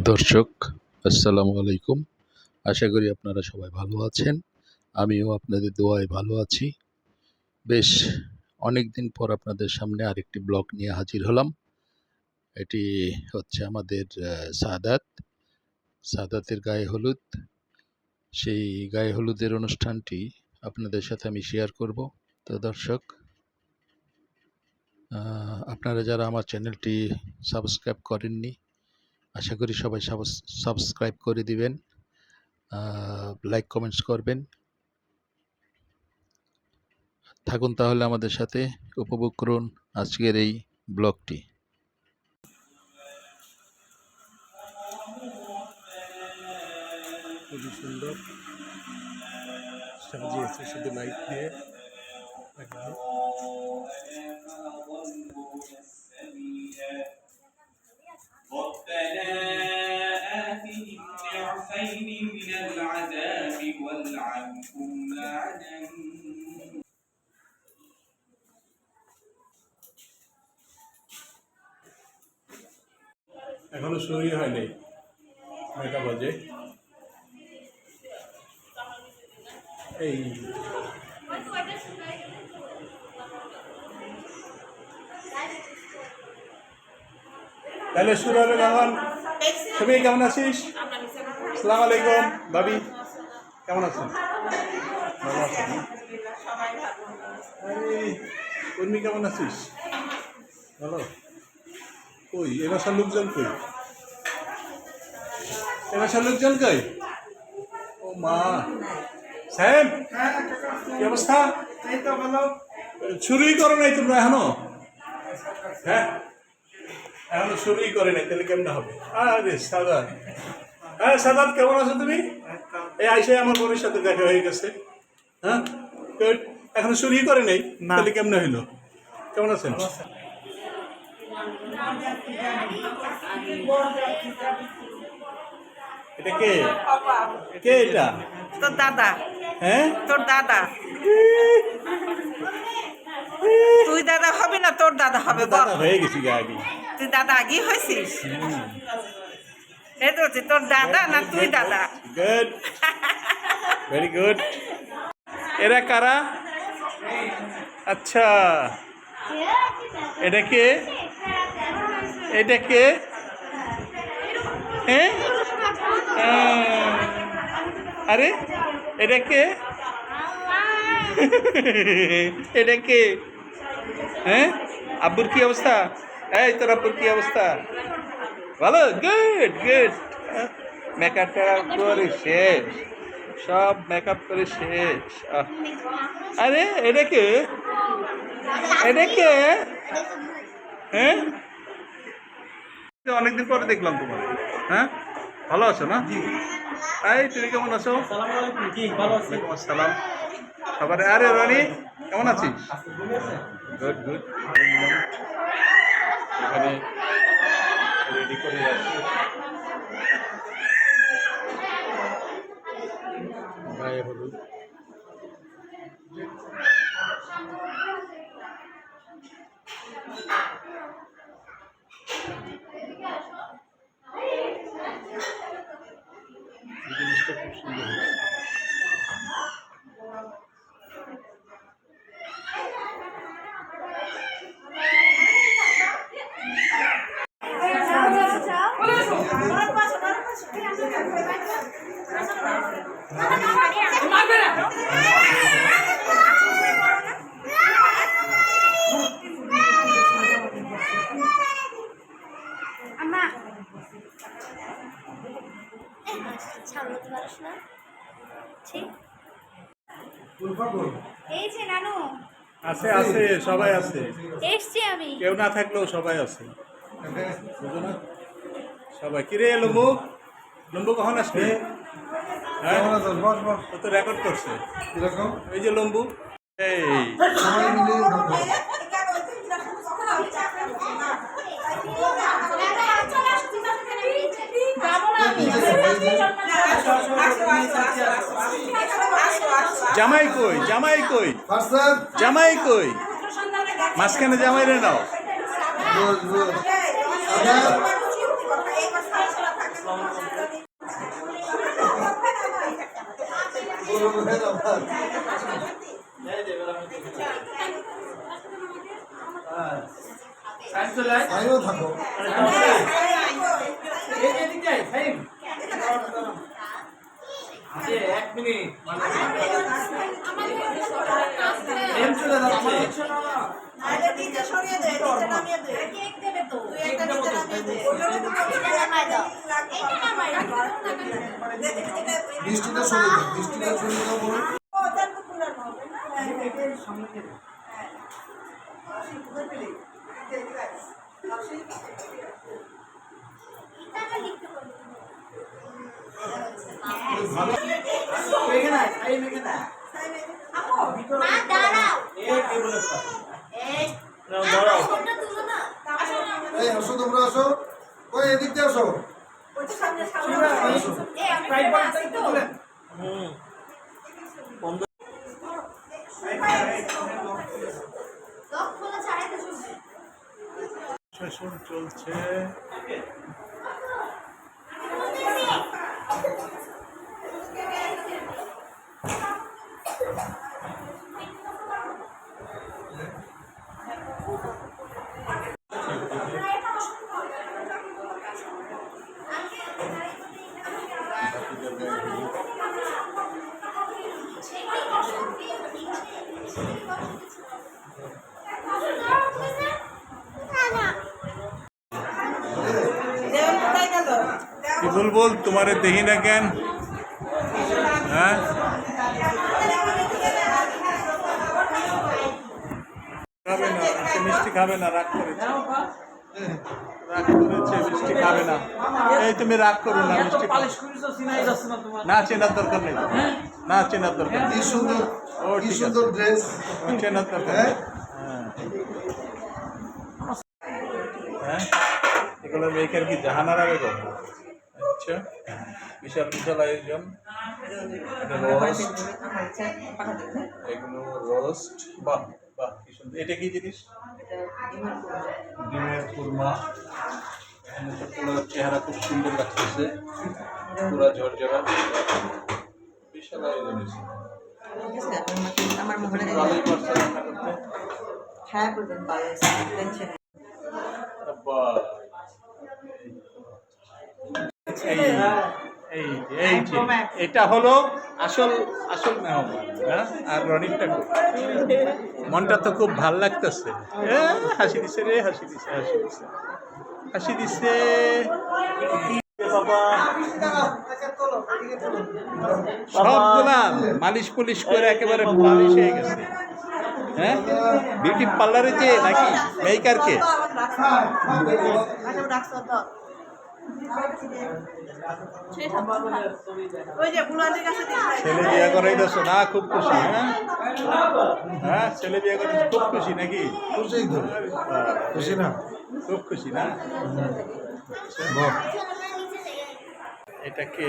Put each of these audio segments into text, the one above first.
দর্শক আসসালামু আলাইকুম। আশা করি আপনারা সবাই ভালো আছেন। আমিও আপনাদের দোয়ায় ভালো আছি। বেশ অনেক দিন পর আপনাদের সামনে আরেকটি ব্লগ নিয়ে হাজির হলাম। এটি হচ্ছে আমাদের সাদাতের গায়ে হলুদ। সেই গায়ে হলুদের অনুষ্ঠানটি আপনাদের সাথে আমি শেয়ার করব। তো দর্শক, আপনারা যারা আমার চ্যানেলটি সাবস্ক্রাইব করেননি, আশা করি সবাই সাবস্ক্রাইব করে দিবেন, লাইক কমেন্টস করবেন। থাকুন তাহলে আমাদের সাথে, উপভোগ করুন আজকের এই ব্লগটি। খুবই সুন্দর সাজিয়েছে শুধু লাইট দিয়ে। ربنا آتهم ضعفين من العذاب والعنهم لعنا এখনো শুরুই হয়নি, 9টা বাজে। এই তাহলে শুরু হলো যখন। তুমি কেমন আছিস? আসসালামু আলাইকুম ভাবি, কেমন আছেন? ভালো আছেন? কর্মী কেমন আছিস? ভালো। কই এ বাসার লোকজন কই? এ বাসার লোকজন কই? ও মা, সাহেব কি অবস্থা? শুরুই করো নাই তোমরা এখনো? হ্যাঁ, এখনো শুরুই করে নাই, তাহলে কেমন হবে? আরে সাদাত, হ্যাঁ সাদাত কেমন আছো তুমি? এই আইসে আমার বোনের সাথে দেখা হয়ে গেছে। হ্যাঁ, এখনো শুরুই করে নাই, তাহলে কেমন হইলো? কেমন আছেন? এটা কে? কে এটা? তোর দাদা। হ্যাঁ, তোর দাদা। তুই দাদা হবে না, তোর দাদা হবে। বল, দাদা হয়ে গেছি আগে। তুই দাদা আগেই হয়েছিস। এই তো হচ্ছে তোর দাদা না তুই দাদা। Good, very good. এরা কারা? আচ্ছা, এটা কে? এটা কে? হ্যাঁ, আরে এটা কে? এটা কে? হ্যাঁ, আব্বুর কি অবস্থা? এই তোর আব্বুর কি অবস্থা? ভালো, গুড গুড। মেকআপ করে শেষ, সব মেকআপ করে শেষ। আরে এটা কে? এটা কে? হ্যাঁ, অনেকদিন পরে দেখলাম তোমার। হ্যাঁ, ভালো আছো না? এই তুমি কেমন আছো? আসসালাম সবার। আরে রানি কেমন আছিস? Good good. এখানে রেডি করে যাচ্ছি। গায়ে হলুদ। জিনিসটা খুব সুন্দর হয়েছে। সামলাতে পারিস না? ঠিক এই যে নানু আছে আছে, সবাই আছে। এসছি আমি। কেউ না থাকলেও সবাই আছে, বুঝো না? সবাই। কিরে লম্বু, লম্বু কখন আসবে? হ্যাঁ, ও তো রেকর্ড করছে। এই যে লম্বু, এই জামাই কই? জামাই কই? জামাই কই? মাঝখানে জামাই রে নাও। আমিও থাকো এক মিনিট এম চলে যাচ্ছে বৃষ্টিটা সরিয়ে দাও, বৃষ্টিটা সরিয়ে দাও বলো। এই আসো তোমরা আসো, ওই এদিক দিয়ে আসো। সেশন চলছে। কি বুলবুল তোমারে দেখি না কেন? হ্যাঁ খাবে না, সে মিষ্টি খাবে না, রাগ করেছে, রাগ করেছে, মিষ্টি খাবে না। এই তুমি রাগ করো না, মিষ্টি খাও। না চেনার দরকার নেই, না চেনার দরকার নেই। কি সুন্দর, ও কি ঠিক সুন্দর আছে, ড্রেস। চেনার দরকার নেই। হ্যাঁ এগুলো মেয়েকের কি জাহানারা বেগম? আচ্ছা, বিশাল বিশাল আয়োজন। এটা রোস্ট, এগুলো রোস্ট। বাহ বাহ, কি সুন্দর। এটা কি জিনিস? ডিমের কুরমা। এখানে তো পুরো চেহারা খুব সুন্দর লাগতেছে, পুরা ঝরঝরা। বিশাল আয়োজন হয়েছে। আমার মোবাইলে ভালোই পারছে রান্না করতে। হ্যাঁ করবেন টেনশন আব্বা, এই এই এই যে এটা হলো আসল আসল মেহমান। হ্যাঁ, আর রনিকটা মনটা তো খুব ভাল লাগতেছে। হাসি দিছে রে, হাসি দিছে, হাসি দিছে, হাসি দিছে। বাবা সবগুলা মালিশ পুলিশ করে একেবারে পালিশ হয়ে গেছে। হ্যাঁ, বিউটি পার্লারে যে নাকি মেকারকে ছেলে বিয়ে করাই দিচ্ছ না? খুব খুশি? হ্যাঁ হ্যাঁ, ছেলে বিয়ে করে খুব খুশি নাকি? খুশি তো, খুশি না? খুব খুশি না? এটাকে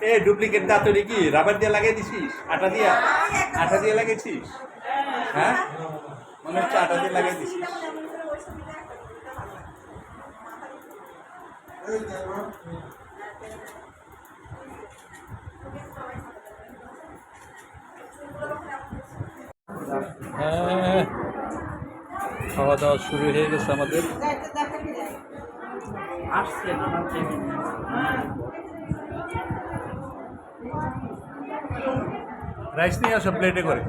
এ ডুপ্লিকেট দাঁতরি কি রাবার দিয়ে লাগিয়ে দিছিস? আটা দিয়ে, আটা দিয়ে লাগিয়েছিস? হ্যাঁ মনে হচ্ছে আটা দিয়ে লাগিয়ে দিছিস। হ্যাঁ, খাওয়া দাওয়া শুরু হয়ে গেছে আমাদের। রাইস নিয়ে আসো প্লেটে করে।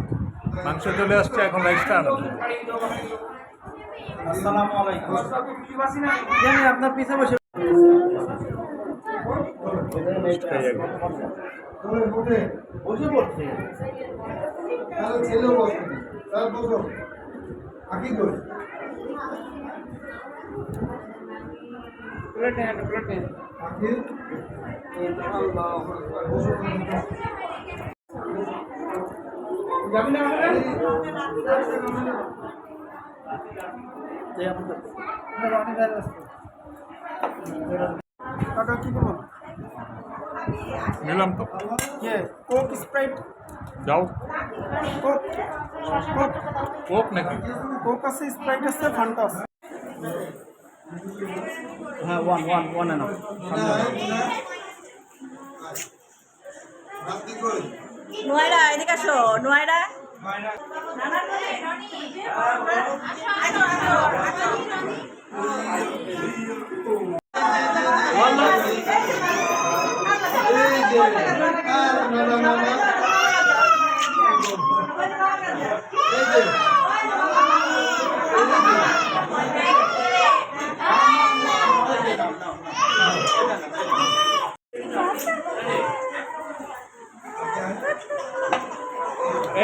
মাংস চলে আসছে, এখন রাইসটা আনো। আপনার পিছে বসে বসে পড়ছে। তাহলে ছেলেও বসবে, তার বসো। আকি করে প্লেটে প্লেটে আকি বসো। যাবি না? নিলাম তো। কোক স্প্রাইট যাও কোক কোক কোক নাকি কোক আছে, স্প্রাইট আছে, ফান্টা আছে। হ্যাঁ, ওয়ান এনাফ। নোয়াইরা এদিকে আসো, নোয়াইরা।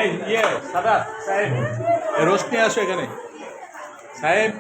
এই সাদাত সাহেব, রোস্ট নিয়ে আসো এখানে সাহেব।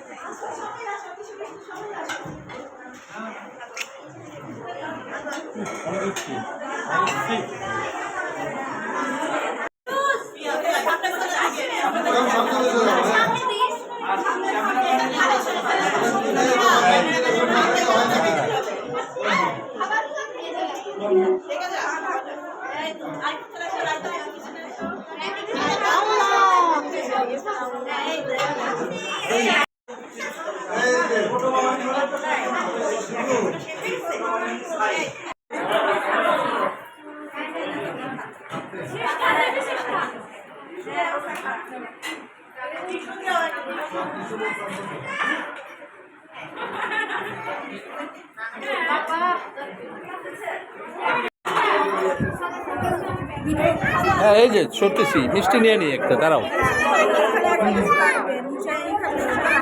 হ্যাঁ, এই যে সরতেছি, মিষ্টি নিয়ে নিই একটা, দাঁড়াও।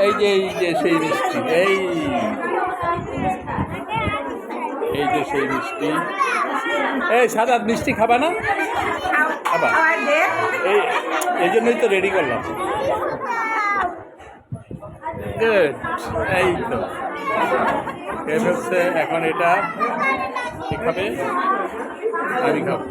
এই যে সেই মিষ্টি, এই যে সেই মিষ্টি। এই সাদাত মিষ্টি খাবা না? খাবা, এই জন্যই তো রেডি করলাম। গুড, এই তো খেয়ে ফেলছে। এখন এটা ঠিক হবে, আমি খাবো।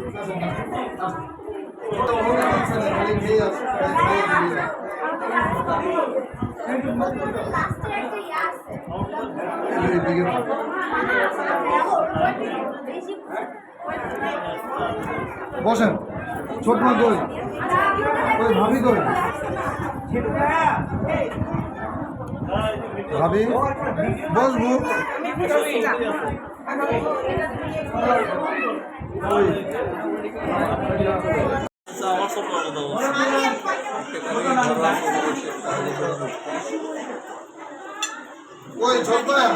বসেন, ছোট মা কই, ওই ভাবি কই, ভাবি বসবো। ওই ছোট মা,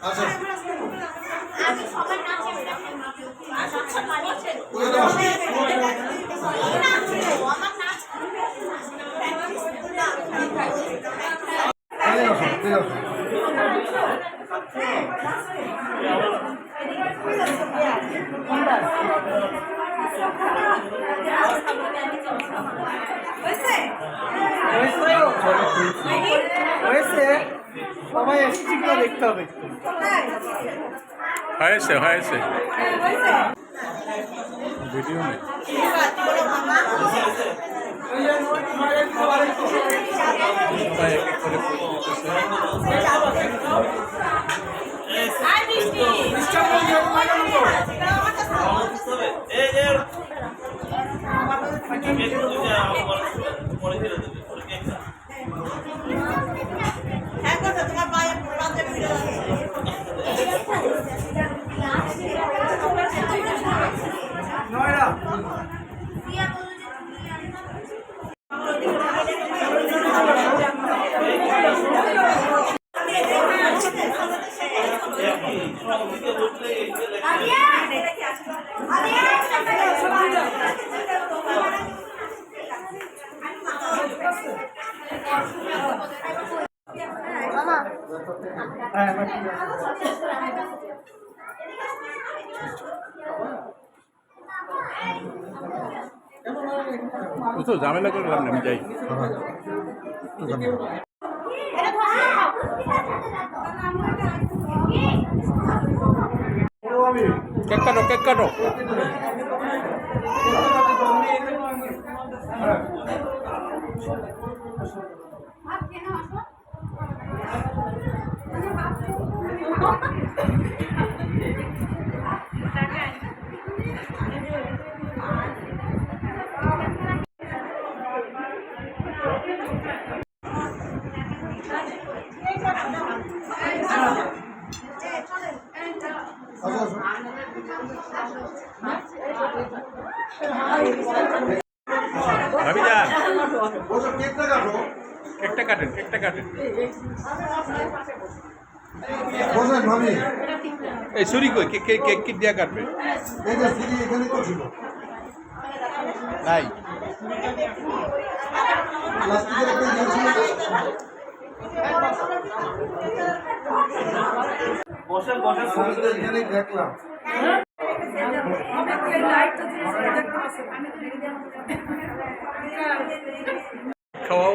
আচ্ছা হয়েছে, সবাই এসেছি কিনা দেখতে হবে। হয়েছে ভিডিও নেই। সবাই এক এক করে ফুল তো ঝামেলা করে লাভ নেই, আমি যাই। এটা কেক কাটো কেক কাটো। ভাবি যান বসো, কেকটা কাটো। কেকটা কাটেন কেকটা কাটেন। বসেন ভাবি। এই ছুরি কই কেক কেক কেক কি দিয়া কাটবে? এই যে সিঁড়ি এখানে তো ছিল। নাই প্লাস্টিকের একটা ইয়ে ছিল না? আমি তো এখানেই দেখলাম। খাওয়াও।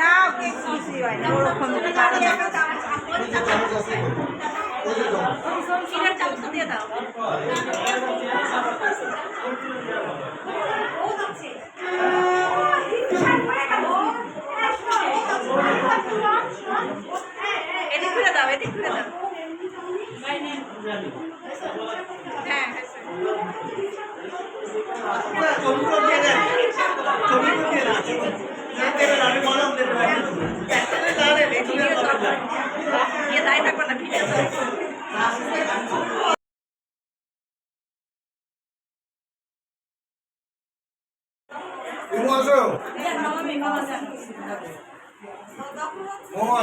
না কেক খুশি হয় না ওরকম এই যে চামচ আছে। এই যে চামচ। দিয়ে দাও এদিক ফিরে দাও এদিক ফিরে দাও হ্যাঁ দায় থাকবে না ভিডিও ইমু আসো। মোমা।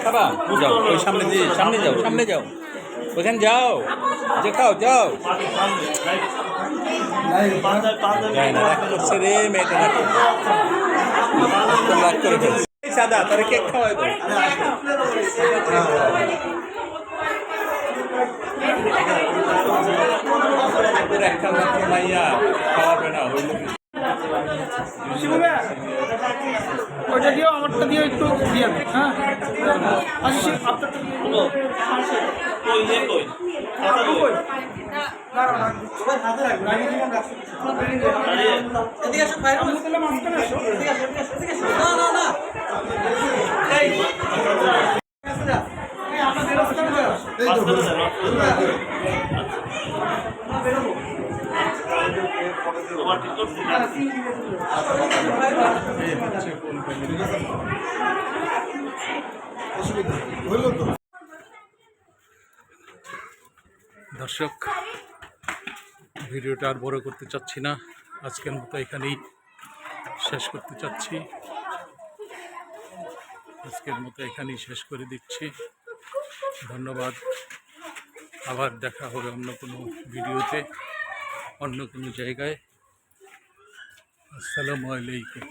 খাবা যাও ওই সামনে দিয়ে সামনে যাও সামনে যাও ওখানে যাও যে খাও যাও। যায় না রাগ করছে রে মেয়েটা রাগ করে ফেলছে। সাদা তারা কেক খাওয়াই তো একটা মাত্র মাইয়া খাওয়াবে না হইল ওইটা দিও আমারটা দিও একটু দিয়ে হ্যাঁ আচ্ছা আপনারটা দর্শক ভিডিওটা আর বড় করতে চাচ্ছি না, আজকের মতো এখানেই শেষ করতে চাচ্ছি। আজকের মতো এখানেই শেষ করে দিচ্ছি। ধন্যবাদ। আবার দেখা হবে অন্য কোনো ভিডিওতে, অন্য কোনো জায়গায়। আসসালামু আলাইকুম।